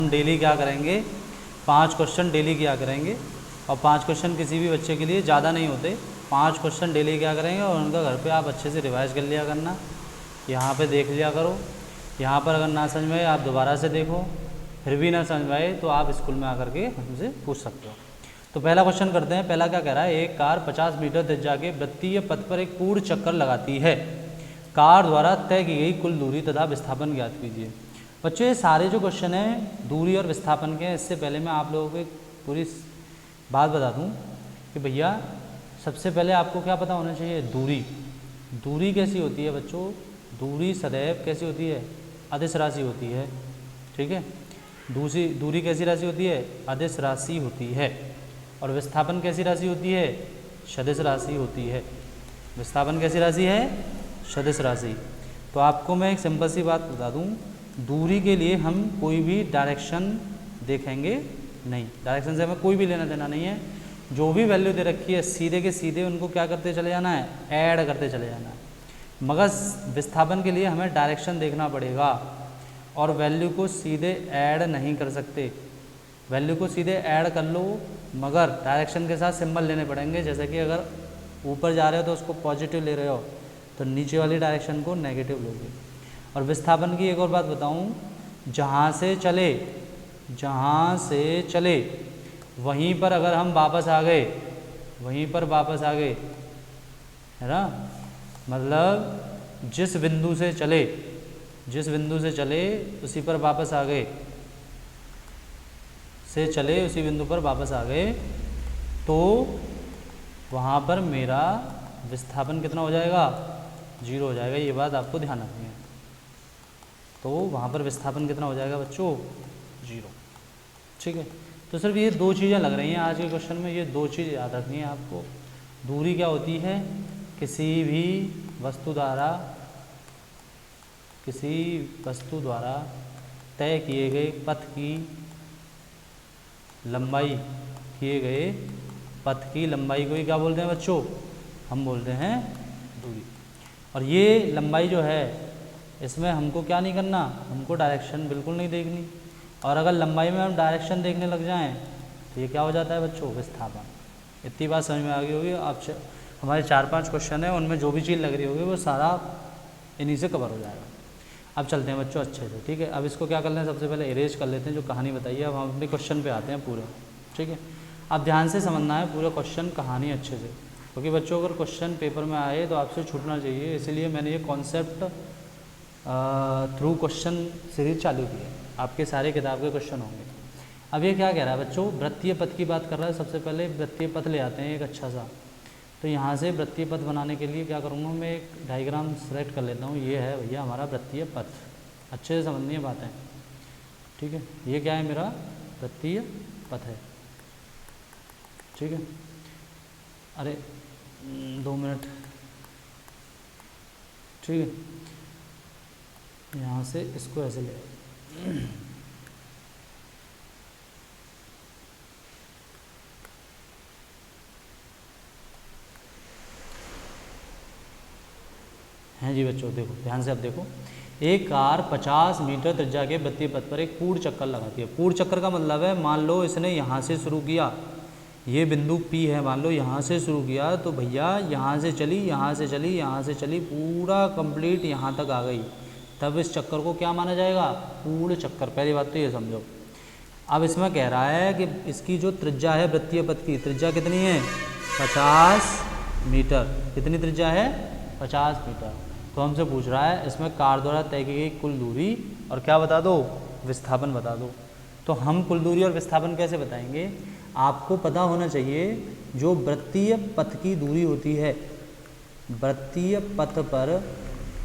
हम डेली क्या करेंगे, 5 क्वेश्चन डेली किया करेंगे। और 5 क्वेश्चन किसी भी बच्चे के लिए ज़्यादा नहीं होते, 5 क्वेश्चन डेली क्या करेंगे और उनका घर पे आप अच्छे से रिवाइज कर लिया करना। यहाँ पे देख लिया करो, यहाँ पर अगर ना समझ में आए आप दोबारा से देखो, फिर भी ना समझ में आए तो आप स्कूल में आकर के हमसे पूछ सकते हो। तो पहला क्वेश्चन करते हैं। पहला क्या कह रहा है, एक कार 50 मीटर त्रिज्या के वृत्तीय पथ पर एक पूर्ण चक्कर लगाती है। कार द्वारा तय की गई कुल दूरी तथा विस्थापन ज्ञात कीजिए। बच्चों ये सारे जो क्वेश्चन हैं दूरी और विस्थापन के हैं। इससे पहले मैं आप लोगों को एक पूरी बात बता दूं कि भैया सबसे पहले आपको क्या पता होना चाहिए, दूरी। दूरी कैसी होती है बच्चों, दूरी सदैव कैसी होती है, अदिश राशि होती है। ठीक है, दूरी कैसी राशि होती है, अदिश राशि होती है। और विस्थापन कैसी राशि होती है, सदिश राशि होती है। विस्थापन कैसी राशि है, सदिश राशि। तो आपको मैं एक सिंपल सी बात बता दूं, दूरी के लिए हम कोई भी डायरेक्शन देखेंगे नहीं, डायरेक्शन से हमें कोई भी लेना देना नहीं है। जो भी वैल्यू दे रखी है सीधे के सीधे उनको क्या करते चले जाना है, ऐड करते चले जाना है। मगर विस्थापन के लिए हमें डायरेक्शन देखना पड़ेगा और वैल्यू को सीधे ऐड नहीं कर सकते। वैल्यू को सीधे ऐड कर लो मगर डायरेक्शन के साथ सिंबल लेने पड़ेंगे। जैसे कि अगर ऊपर जा रहे हो तो उसको पॉजिटिव ले रहे हो तो नीचे वाली डायरेक्शन को नेगेटिव लोगे। और विस्थापन की एक और बात बताऊं, जहाँ से चले वहीं पर अगर हम वापस आ गए, वहीं पर वापस आ गए, है ना, मतलब जिस बिंदु से चले उसी पर वापस आ गए, उसी बिंदु पर वापस आ गए, तो वहाँ पर मेरा विस्थापन कितना हो जाएगा, 0 हो जाएगा। ये बात आपको ध्यान रखनी है। तो वहाँ पर विस्थापन कितना हो जाएगा बच्चों, 0। ठीक है, तो सिर्फ ये 2 चीज़ें लग रही हैं आज के क्वेश्चन में, ये 2 चीज़ याद रखनी है आपको। दूरी क्या होती है, किसी वस्तु द्वारा तय किए गए पथ की लंबाई, को ही क्या बोलते हैं बच्चों, हम बोलते हैं दूरी। और ये लंबाई जो है इसमें हमको क्या नहीं करना, हमको डायरेक्शन बिल्कुल नहीं देखनी। और अगर लंबाई में हम डायरेक्शन देखने लग जाएं तो ये क्या हो जाता है बच्चों, विस्थापन। इतनी बात समझ में आ गई होगी। आप हमारे 4-5 क्वेश्चन है, उनमें जो भी चीज़ लग रही होगी वो सारा इन्हीं से कवर हो जाएगा। अब चलते हैं बच्चों अच्छे से। ठीक है, अब इसको क्या कर लें, सबसे पहले इरेज कर लेते हैं जो कहानी बताई है। अब हम अपने क्वेश्चन पे आते हैं पूरे। ठीक है, अब ध्यान से समझना है पूरा क्वेश्चन कहानी अच्छे से, क्योंकि बच्चों अगर क्वेश्चन पेपर में आए तो आपसे छूटना चाहिए। इसलिए मैंने ये कॉन्सेप्ट थ्रू क्वेश्चन सीरीज चालू की है। आपके सारे किताब के क्वेश्चन होंगे। अब ये क्या कह रहा है बच्चों, वृत्तीय पथ की बात कर रहा है। सबसे पहले वृत्तीय पथ ले आते हैं एक अच्छा सा। तो यहाँ से वृत्तीय पथ बनाने के लिए क्या करूँगा, मैं एक डायग्राम सेलेक्ट कर लेता हूँ। ये है भैया हमारा वृत्तीय पथ, अच्छे से समझनी है बातें। ठीक है, ये क्या है, मेरा वृत्तीय पथ है। ठीक है, अरे 2 मिनट। ठीक है, यहाँ से इसको ऐसे ले हैं जी बच्चों। देखो ध्यान से, अब देखो, एक कार 50 मीटर त्रिज्या के वृत्तीय पथ पर एक पूर्ण चक्कर लगाती है। पूर्ण चक्कर का मतलब है, मान लो इसने यहाँ से शुरू किया, ये बिंदु P है, मान लो यहाँ से शुरू किया तो भैया यहाँ से चली पूरा कंप्लीट यहाँ तक आ गई, तब इस चक्कर को क्या माना जाएगा, पूर्ण चक्कर। पहली बात तो ये समझो। अब इसमें कह रहा है कि इसकी जो त्रिज्या है वृत्तीय पथ की, त्रिज्या कितनी है, 50 मीटर। कितनी त्रिज्या है, 50 मीटर। तो हमसे पूछ रहा है इसमें कार द्वारा तय की गई कुल दूरी और क्या बता दो, विस्थापन बता दो। तो हम कुल दूरी और विस्थापन कैसे बताएंगे, आपको पता होना चाहिए जो वृत्तीय पथ की दूरी होती है, वृत्तीय पथ पर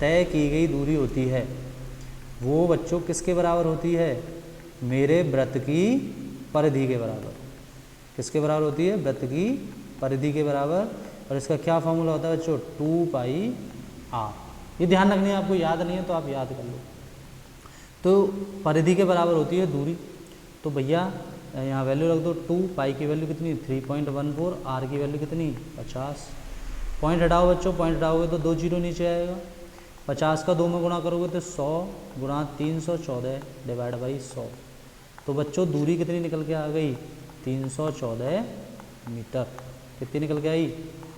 तय की गई दूरी होती है, वो बच्चों किसके बराबर होती है, मेरे वृत्त की परिधि के बराबर। किसके बराबर होती है, वृत्त की परिधि के बराबर। और इसका क्या फॉर्मूला होता है बच्चों, 2πr। ये ध्यान रखनी है आपको, याद नहीं है तो आप याद कर लो। तो परिधि के बराबर होती है दूरी। तो भैया यहाँ वैल्यू रख दो, 2π की वैल्यू कितनी, 3.14, r की वैल्यू कितनी, 50। पॉइंट हटाओ बच्चों, पॉइंट हटाओगे तो 2 जीरो नीचे आएगा। 50 का 2 में गुणा करोगे तो 100 गुणा 314 डिवाइड बाई 100। तो बच्चों दूरी कितनी निकल के आ गई, 314 मीटर। कितनी निकल के आई,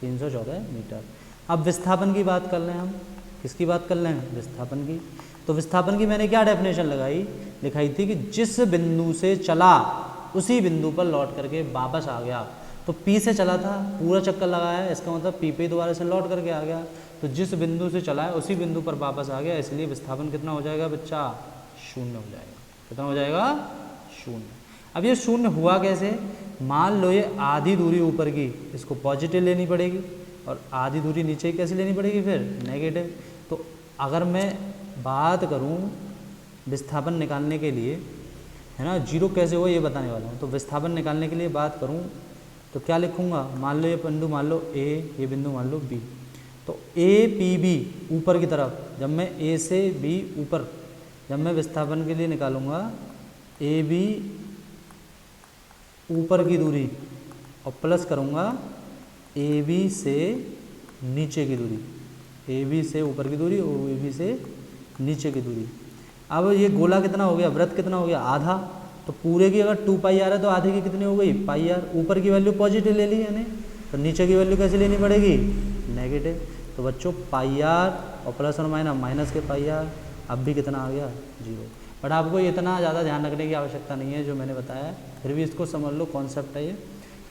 314 मीटर। अब विस्थापन की बात कर लें हम, किसकी बात कर लें, विस्थापन की। तो विस्थापन की मैंने क्या डेफिनेशन लिखाई थी कि जिस बिंदु से चला उसी बिंदु पर लौट करके वापस आ गया। तो P से चला था, पूरा चक्कर लगाया, इसका मतलब P पे दोबारा से लौट करके आ गया। तो जिस बिंदु से चला है उसी बिंदु पर वापस आ गया, इसलिए विस्थापन कितना हो जाएगा बच्चा, 0 हो जाएगा। कितना हो जाएगा, 0। अब ये 0 हुआ कैसे, मान लो ये आधी दूरी ऊपर की, इसको पॉजिटिव लेनी पड़ेगी और आधी दूरी नीचे कैसे लेनी पड़ेगी, फिर नेगेटिव। तो अगर मैं बात करूं विस्थापन निकालने के लिए, है ना, 0 कैसे हो ये बताने वाला हूँ। तो विस्थापन निकालने के लिए बात करूँ तो क्या लिखूँगा, मान लो ये बिंदु मान लो A, ये बिंदु मान लो B। तो APB ऊपर की तरफ, जब मैं A से B ऊपर, जब मैं विस्थापन के लिए निकालूंगा AB ऊपर की दूरी और प्लस करूँगा AB से नीचे की दूरी, AB से ऊपर की दूरी और AB से नीचे की दूरी। अब ये गोला कितना हो गया, वृत्त कितना हो गया, आधा। तो पूरे की अगर 2 पाई आर है तो आधे की कितनी हो गई, पाई आर। ऊपर की वैल्यू पॉजिटिव ले ली यानी, तो नीचे की वैल्यू कैसे लेनी पड़ेगी, नेगेटिव। तो बच्चों पाई आर और प्लस और माइनस के पाई आर, अब भी कितना आ गया, 0। बट आपको इतना ज़्यादा ध्यान रखने की आवश्यकता नहीं है जो मैंने बताया, फिर भी इसको समझ लो, कॉन्सेप्ट है ये।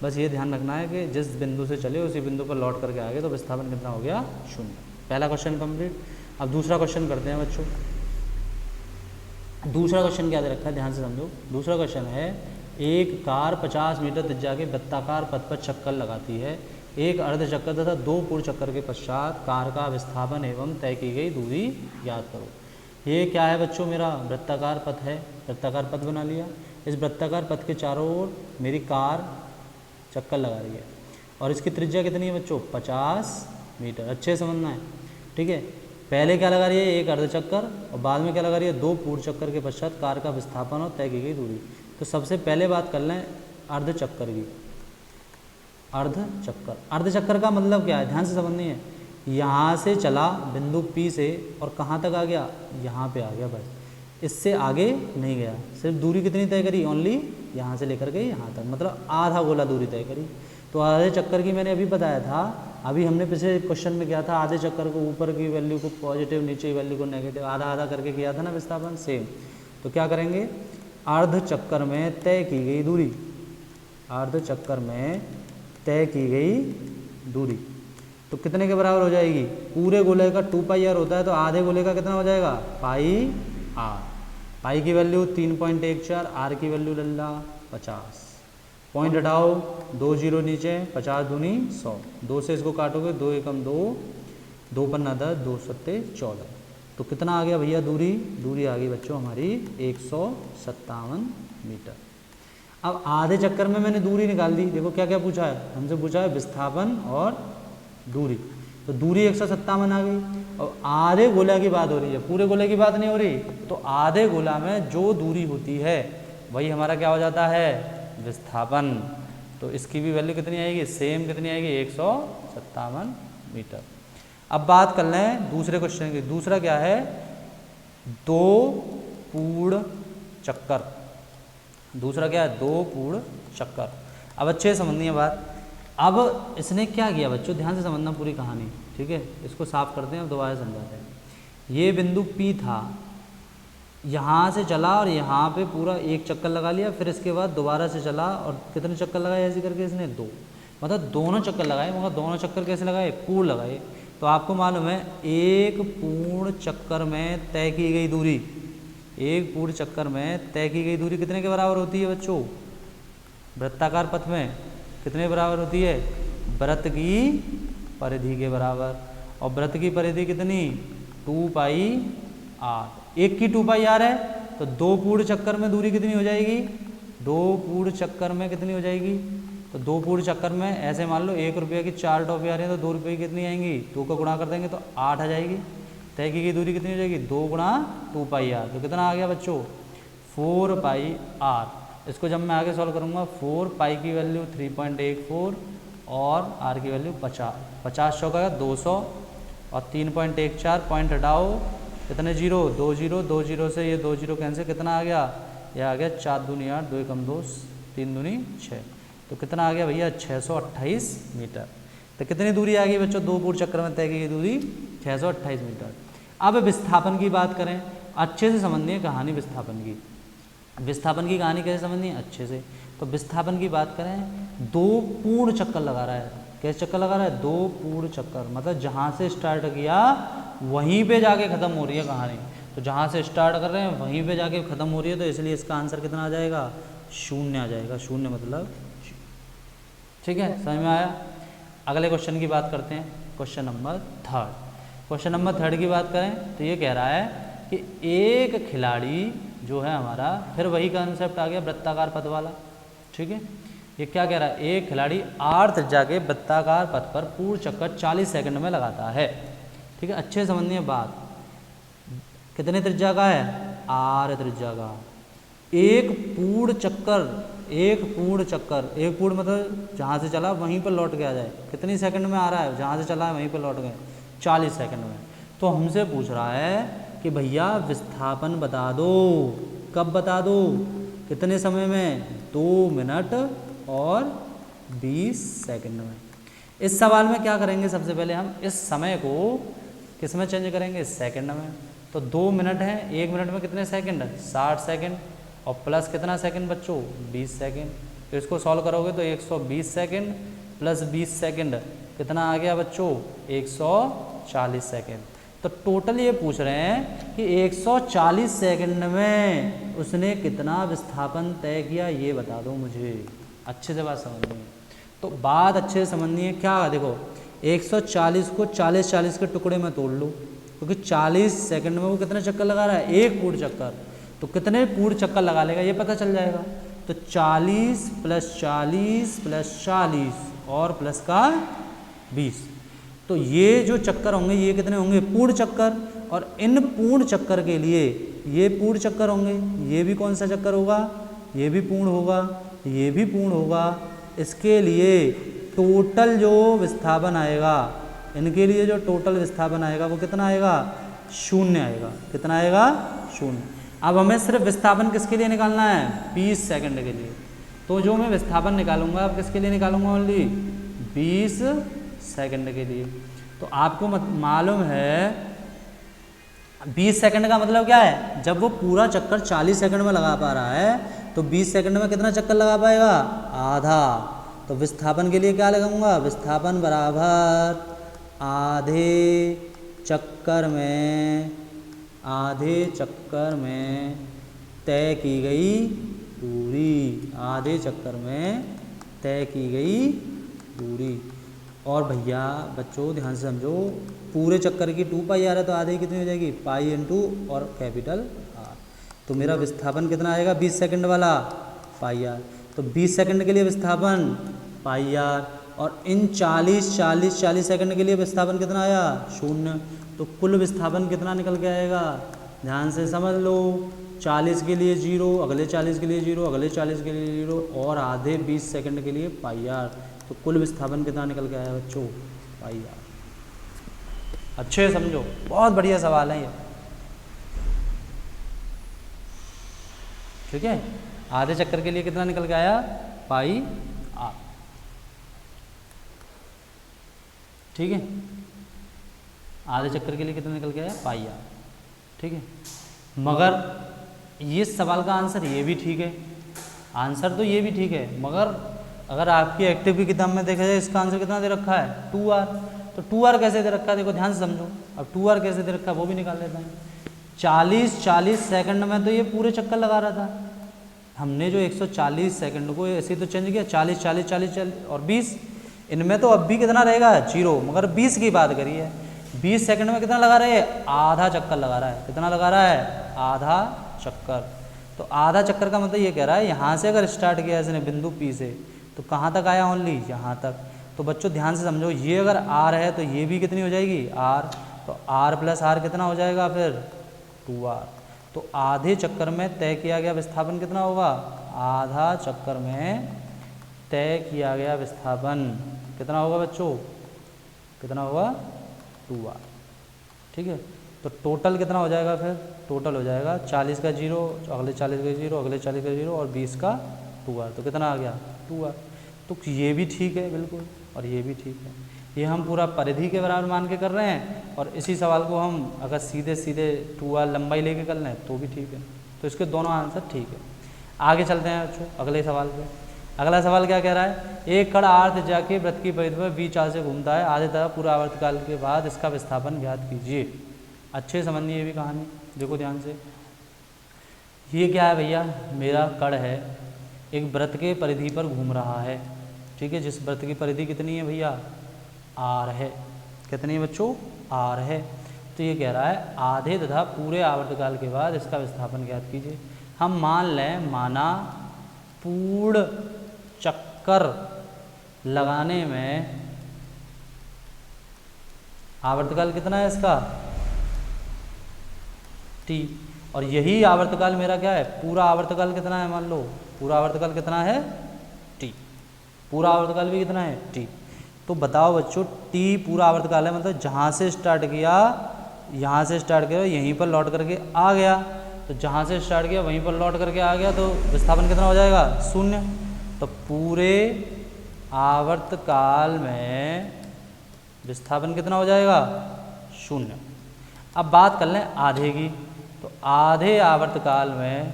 बस ये ध्यान रखना है कि जिस बिंदु से चले उसी बिंदु पर लौट करके आ गए, तो विस्थापन कितना हो गया, 0। पहला क्वेश्चन कंप्लीट। अब दूसरा क्वेश्चन करते हैं बच्चों। दूसरा क्वेश्चन क्या दे रखा है, ध्यान से समझो। दूसरा क्वेश्चन है, एक कार 50 मीटर त्रिज्या के वृत्ताकार पथ पर चक्कर लगाती है। एक अर्ध चक्कर तथा 2 पूर्ण चक्कर के पश्चात कार का विस्थापन एवं तय की गई दूरी ज्ञात करो। ये क्या है बच्चों, मेरा वृत्ताकार पथ है, वृत्ताकार पथ बना लिया। इस वृत्ताकार पथ के चारों ओर मेरी कार चक्कर लगा रही है और इसकी त्रिज्या कितनी है बच्चों, 50 मीटर। अच्छे से समझना है, ठीक है। पहले क्या लगा रही है, एक अर्ध चक्कर, और बाद में क्या लगा रही है, 2 पूर्ण चक्कर के पश्चात कार का विस्थापन और तय की गई दूरी। तो सबसे पहले बात कर लें अर्ध चक्कर की। अर्ध चक्कर, अर्ध चक्कर का मतलब क्या है, ध्यान से समझनी है। यहाँ से चला बिंदु P से और कहाँ तक आ गया, यहाँ पे आ गया, बस इससे आगे नहीं गया। सिर्फ दूरी कितनी तय करी, ओनली यहाँ से लेकर के यहाँ तक, मतलब आधा गोला दूरी तय करी। तो आधे चक्कर की मैंने अभी बताया था, अभी हमने पिछले क्वेश्चन में किया था, आधे चक्कर को ऊपर की वैल्यू को पॉजिटिव, नीचे की वैल्यू को नेगेटिव, आधा आधा करके किया था ना विस्थापन, सेम। तो क्या करेंगे, अर्ध चक्कर में तय की गई दूरी, अर्ध चक्कर में तय की गई दूरी तो कितने के बराबर हो जाएगी, पूरे गोले का 2 पाई आर होता है, तो आधे गोले का कितना हो जाएगा, पाई आर। पाई की वैल्यू 3.14, आर की वैल्यू लल्ला 50। पॉइंट हटाओ, 2 0 नीचे, 50 दूनी 100, 2 से इसको काटोगे, 2 एकम 2, 2 पन्ना 10, 2 सत्ते 14। तो कितना आ गया भैया दूरी, दूरी आ गई बच्चों हमारी 157 मीटर। अब आधे चक्कर में मैंने दूरी निकाल दी, देखो क्या क्या पूछा है, हमसे पूछा है विस्थापन और दूरी। तो दूरी 157 आ गई, और आधे गोला की बात हो रही है, पूरे गोले की बात नहीं हो रही। तो आधे गोला में जो दूरी होती है वही हमारा क्या हो जाता है, विस्थापन। तो इसकी भी वैल्यू कितनी आएगी, सेम कितनी आएगी, 157 मीटर। अब बात कर लें दूसरे क्वेश्चन की। दूसरा क्या है, 2 पूर्ण चक्कर। दूसरा क्या है, 2 पूर्ण चक्कर। अब अच्छे से समझनी है बात। अब इसने क्या किया बच्चों, ध्यान से समझना पूरी कहानी, ठीक है। इसको साफ करते हैं, अब दोबारा समझाते हैं। ये बिंदु P था, यहाँ से चला और यहाँ पे पूरा एक चक्कर लगा लिया, फिर इसके बाद दोबारा से चला और कितने चक्कर लगाए ऐसे करके इसने, 2, मतलब दोनों चक्कर लगाए। मगर दोनों चक्कर कैसे लगाए, पूर्ण लगाए। तो आपको मालूम है एक पूर्ण चक्कर में तय की गई दूरी, एक पूर्ण चक्कर में तय की गई दूरी कितने के बराबर होती है बच्चों, वृत्ताकार पथ में कितने बराबर होती है, वृत्त की परिधि के बराबर। और वृत्त की परिधि कितनी, 2 पाई आर। एक की 2 पाई आर है, तो 2 पूर्ण चक्कर में दूरी कितनी हो जाएगी, 2 पूर्ण चक्कर में कितनी हो जाएगी, तो 2 पूर्ण चक्कर में ऐसे मान लो 1 रुपये की 4 टॉफी आ रही है, तो 2 रुपये की कितनी आएंगी, 2 का गुणा कर देंगे तो 8 आ जाएगी। तय की गई दूरी कितनी हो जाएगी, 2 गुणा 2 पाई आर। तो कितना आ गया बच्चों, 4 पाई आर। इसको जब मैं आगे सॉल्व करूँगा, 4 पाई की वैल्यू 3.14 और आर की वैल्यू 50, 50 चौका 200 और 3.14, पॉइंट हटाओ, कितने 0, 2 0, 2 0 से ये 2 0 कैंसिल, कितना आ गया ये आ गया 4 दूनी 8, 2 एकम 2, 3 दूनी 6, तो कितना आ गया भैया 628 मीटर। तो कितनी दूरी आ गई बच्चों, 2 पूर्ण चक्कर में तय की दूरी 628 मीटर। अब विस्थापन की बात करें, अच्छे से समझनी है कहानी विस्थापन की। विस्थापन की कहानी कैसे समझनी है, अच्छे से। तो विस्थापन की बात करें, 2 पूर्ण चक्कर लगा रहा है। कैसे चक्कर लगा रहा है, 2 पूर्ण चक्कर, मतलब जहाँ से स्टार्ट किया वहीं पे जाके ख़त्म हो रही है कहानी। तो जहाँ से स्टार्ट कर रहे हैं वहीं पे जाके ख़त्म हो रही है, तो इसलिए इसका आंसर कितना आ जाएगा, 0 आ जाएगा। 0 मतलब, ठीक है, समझ में आया। अगले क्वेश्चन की बात करते हैं, क्वेश्चन नंबर 3। क्वेश्चन नंबर 3 की बात करें तो ये कह रहा है कि एक खिलाड़ी जो है हमारा, फिर वही कॉन्सेप्ट आ गया वृत्ताकार पथ वाला, ठीक है। ये क्या कह रहा है, एक खिलाड़ी r त्रिज्या के वृत्ताकार पथ पर पूर्ण चक्कर 40 सेकंड में लगाता है, ठीक है। अच्छे से समझिए बात, कितने त्रिज्या का है, r त्रिज्या का। एक पूर्ण चक्कर, एक पूर्ण मतलब जहाँ से चला वहीं पर लौट के आ जाए, कितनी सेकंड में आ रहा है, जहाँ से चला है वहीं पर लौट गए 40 सेकंड में। तो हमसे पूछ रहा है कि भैया विस्थापन बता दो, कब बता दो, कितने समय में, 2 मिनट और 20 सेकंड में। इस सवाल में क्या करेंगे, सबसे पहले हम इस समय को किस में चेंज करेंगे, सेकंड में। तो 2 मिनट है, 1 मिनट में कितने सेकंड, 60 सेकंड, और प्लस कितना सेकंड बच्चों, 20 सेकंड। तो इसको सॉल्व करोगे तो 120 सेकंड प्लस 20 सेकंड कितना आ गया बच्चों, 140 सेकंड। तो टोटल ये पूछ रहे हैं कि 140 सेकंड में उसने कितना विस्थापन तय किया, ये बता दो मुझे। अच्छे से बात समझनी है, तो बात अच्छे से समझनी है। क्या देखो, 140 को 40-40 के टुकड़े में तोड़ लो, क्योंकि 40 सेकंड में वो कितने चक्कर लगा रहा है, एक पूर्ण चक्कर। तो कितने पूर्ण चक्कर लगा लेगा ये पता चल जाएगा। तो 40 + 40 + 40 और प्लस का 20, तो ये जो चक्कर होंगे ये कितने होंगे, पूर्ण चक्कर। और इन पूर्ण चक्कर के लिए ये पूर्ण चक्कर होंगे, ये भी कौन सा चक्कर होगा, ये भी पूर्ण होगा, ये भी पूर्ण होगा। इसके लिए टोटल जो विस्थापन आएगा, इनके लिए जो टोटल विस्थापन आएगा वो कितना आएगा, 0 आएगा। कितना आएगा, 0। अब हमें सिर्फ विस्थापन किसके लिए निकालना है, 20 सेकंड के लिए। तो जो मैं विस्थापन निकालूंगा अब किसके लिए निकालूंगा, ओनली 20 सेकंड के लिए। तो आपको मालूम है 20 सेकंड का मतलब क्या है, जब वो पूरा चक्कर 40 सेकंड में लगा पा रहा है तो 20 सेकंड में कितना चक्कर लगा पाएगा, आधा। तो विस्थापन के लिए क्या लगाऊंगा, विस्थापन बराबर आधे चक्कर में तय की गई दूरी, आधे चक्कर में तय की गई दूरी। और भैया बच्चों ध्यान से समझो, पूरे चक्कर की 2 पाई r है, तो आधे की कितनी हो जाएगी, पाई इंटू और कैपिटल R। तो मेरा विस्थापन कितना आएगा 20 सेकंड वाला, पाई r। तो 20 सेकंड के लिए विस्थापन पाई r, और इन 40 सेकंड के लिए विस्थापन कितना आया, 0। तो कुल विस्थापन कितना निकल के आएगा, ध्यान से समझ लो, 40 के लिए 0, अगले 40 के लिए 0, अगले 40 के लिए 0, और आधे 20 सेकंड के लिए पाई r। तो कुल विस्थापन कितना निकल के आया बच्चों, पाई r। अच्छे समझो, बहुत बढ़िया सवाल है ये, ठीक है। आधे चक्कर के लिए कितना निकल के आया, पाई r, ठीक है। आधे चक्कर के लिए कितना निकल के आया, पाई r, ठीक है। मगर ये सवाल का आंसर ये भी ठीक है, आंसर तो ये भी ठीक है, मगर अगर आपकी एक्टिव की किताब में देखा जाए इसका आंसर कितना दे रखा है, 2r। तो 2r कैसे दे रखा है, देखो ध्यान से समझो। अब 2r कैसे दे रखा है वो भी निकाल लेते हैं। 40 सेकंड में तो ये पूरे चक्कर लगा रहा था, हमने जो 140 सेकंड को ऐसे तो चेंज किया, 40 और 20, इनमें तो अब भी कितना रहेगा, 0, मगर 20 की बात करी है। 20 सेकंड में कितना लगा रहे हैं, आधा चक्कर लगा रहा है। कितना लगा रहा है, आधा चक्कर। तो आधा चक्कर का मतलब ये कह रहा है यहाँ से अगर स्टार्ट किया इसने बिंदु P से, तो कहाँ तक आया, ओनली यहाँ तक। तो बच्चों ध्यान से समझो, ये अगर r है तो ये भी कितनी हो जाएगी, r। तो r + r कितना हो जाएगा फिर, 2r। तो आधे चक्कर में तय किया गया विस्थापन कितना होगा, आधा चक्कर में तय किया गया विस्थापन कितना होगा बच्चों, कितना होगा, 2r, ठीक है। तो टोटल कितना हो जाएगा फिर? टोटल हो जाएगा 40 का 0, अगले 40 का 0, अगले 40 का 0 और 20 का 2r। तो कितना आ गया? 2r। तो ये भी ठीक है बिल्कुल, और ये भी ठीक है। ये हम पूरा परिधि के बराबर मान के कर रहे हैं, और इसी सवाल को हम अगर सीधे सीधे 2r लंबाई लेके कर लें तो भी ठीक है। तो इसके दोनों आंसर ठीक है। आगे चलते हैं बच्चों अगले सवाल पे। अगला सवाल क्या कह रहा है? एक कण r त्रिज्या के वृत्त की परिधि पर v चाल से घूमता है, आधे तरफ पूरा आवर्तकाल के बाद इसका विस्थापन ज्ञात कीजिए। अच्छे समझिए ये भी कहानी, देखो ध्यान से। ये क्या है भैया? मेरा कण है, एक वृत्त के परिधि पर घूम रहा है, ठीक है। जिस वृत्त की परिधि कितनी है भैया? r है। कितनी है बच्चों? r है। तो ये कह रहा है आधे तथा पूरे आवर्तकाल के बाद इसका विस्थापन ज्ञात कीजिए। हम मान लें, माना पूर्ण चक्कर लगाने में आवर्तकाल कितना है इसका? t। और यही आवर्तकाल मेरा क्या है? पूरा आवर्तकाल कितना है? मान लो पूरा आवर्तकाल कितना है? t। पूरा आवर्तकाल भी कितना है? t। तो बताओ बच्चों, t पूरा आवर्तकाल है, मतलब जहाँ से स्टार्ट किया, यहाँ से स्टार्ट किया, यहीं पर लौट करके आ गया। तो जहाँ से स्टार्ट किया वहीं पर लौट करके आ गया, तो विस्थापन कितना हो जाएगा? 0। तो पूरे आवर्तकाल में विस्थापन कितना हो जाएगा? 0। अब बात कर लें आधे की। तो आधे आवर्तकाल में,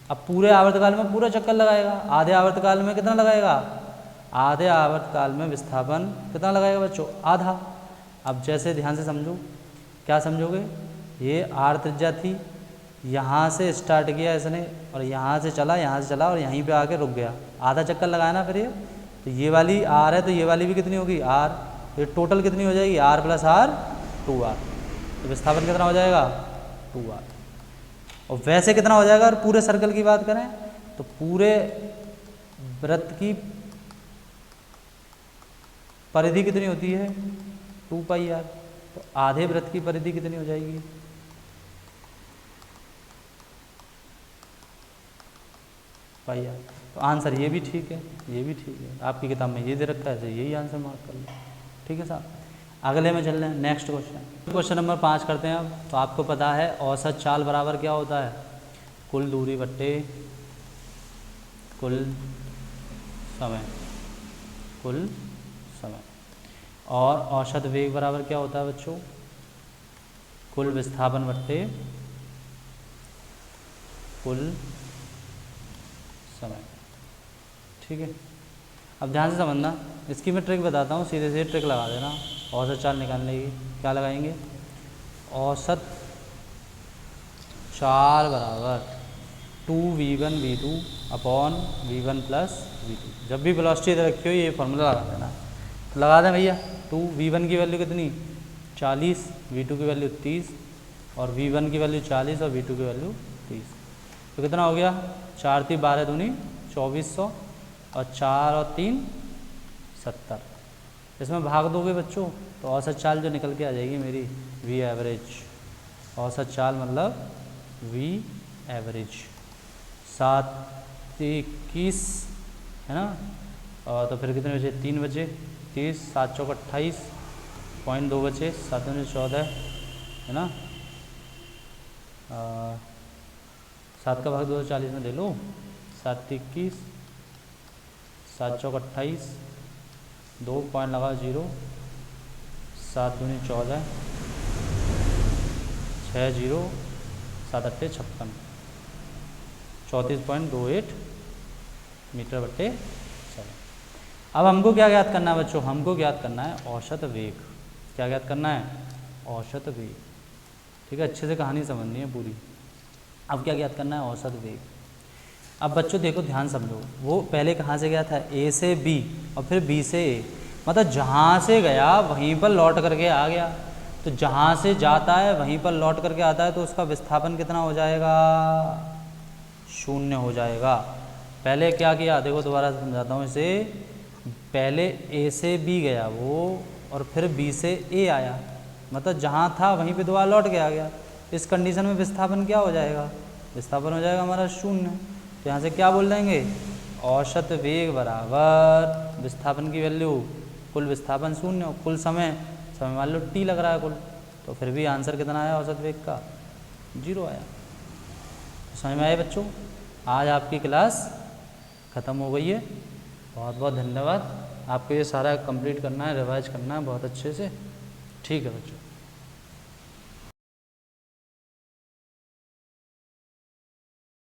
अब पूरे आवर्तकाल में पूरा चक्कर लगाएगा, आधे आवर्तकाल में कितना लगाएगा? आधे आवर्तकाल में विस्थापन कितना लगाएगा बच्चों? आधा। अब जैसे ध्यान से समझो, क्या समझोगे? ये r त्रिज्या थी, यहाँ से स्टार्ट किया इसने और यहाँ से चला, यहाँ से चला और यहीं पे आके रुक गया, आधा चक्कर लगाया ना फिर ये। तो ये वाली r है, तो ये वाली भी कितनी होगी? r। ये टोटल कितनी हो जाएगी? r plus r 2r। तो विस्थापन कितना हो जाएगा? 2r। और वैसे कितना हो जाएगा? और पूरे सर्कल की बात करें तो पूरे वृत्त की परिधि कितनी होती है? 2πr। तो आधे वृत्त की परिधि कितनी हो जाएगी? πr। तो आंसर ये भी ठीक है, ये भी ठीक है। आपकी किताब में ये दे रखा है, तो यही आंसर मार्क कर लो, ठीक है साहब। अगले में चल रहे हैं, नेक्स्ट क्वेश्चन। क्वेश्चन नंबर 5 करते हैं अब। तो आपको पता है औसत चाल बराबर क्या होता है? कुल दूरी बट्टे कुल समय, कुल समय। और औसत वेग बराबर क्या होता है बच्चों? कुल विस्थापन बट्टे कुल समय, ठीक है। अब ध्यान से समझना, इसकी मैं ट्रिक बताता हूँ, सीधे सीधे ट्रिक लगा देना औसत चाल निकालने की। क्या लगाएंगे? औसत चाल बराबर 2v1v2 upon v1 plus v2। जब भी वेलोसिटी इधर रखी हो ये फॉर्मूला लगा देना। तो लगा दें भैया, 2v1 की वैल्यू कितनी? 40, v2 की वैल्यू 30, और v1 की वैल्यू 40 और v2 की वैल्यू 30। तो कितना हो गया? 4 3 12 दूनी 2400, और 4 और 3 70। इसमें भाग दोगे बच्चों तो औसत चाल जो निकल के आ जाएगी मेरी v एवरेज। औसत चाल मतलब v एवरेज 7 21 है ना। और तो फिर कितने बचे? 3 बचे, 30, 7 चौक 28, 0.2 बचे, 7 14 है ना। 7 का भाग 240 में दे लो, 7 21, 7 चौक 28, 2 पॉइंट लगाओ 0, 7 दूनी 14, 6 0, 7 अट्ठे 56, 34.28 मीटर बट्टे सेकंड। अब हमको क्या ज्ञात करना है बच्चों? हमको ज्ञात करना है औसत वेग। क्या ज्ञात करना है? औसत वेग, ठीक है। अच्छे से कहानी समझनी है पूरी। अब क्या ज्ञात करना है? औसत वेग। अब बच्चों देखो ध्यान समझो, वो पहले कहाँ से गया था? ए से बी और फिर बी से ए, मतलब जहाँ से गया वहीं पर लौट करके आ गया। तो जहाँ से जाता है वहीं पर लौट करके आता है, तो उसका विस्थापन कितना हो जाएगा? 0 हो जाएगा। पहले क्या किया देखो, दोबारा समझाता हूँ इसे। पहले ए से बी गया वो, और फिर बी से ए आया, मतलब जहाँ था वहीं पे दोबारा लौट के आ गया। इस कंडीशन में विस्थापन क्या हो जाएगा? विस्थापन हो जाएगा हमारा 0। तो यहाँ से क्या बोल देंगे? औसत वेग बराबर विस्थापन की वैल्यू कुल विस्थापन 0, कुल समय मान लो t लग रहा है कुल, तो फिर भी आंसर कितना आया औसत वेग का? 0 आया। समझ में आए बच्चों? आज आपकी क्लास ख़त्म हो गई है। बहुत बहुत धन्यवाद। आपको ये सारा कंप्लीट करना है, रिवाइज करना है बहुत अच्छे से। ठीक है बच्चों।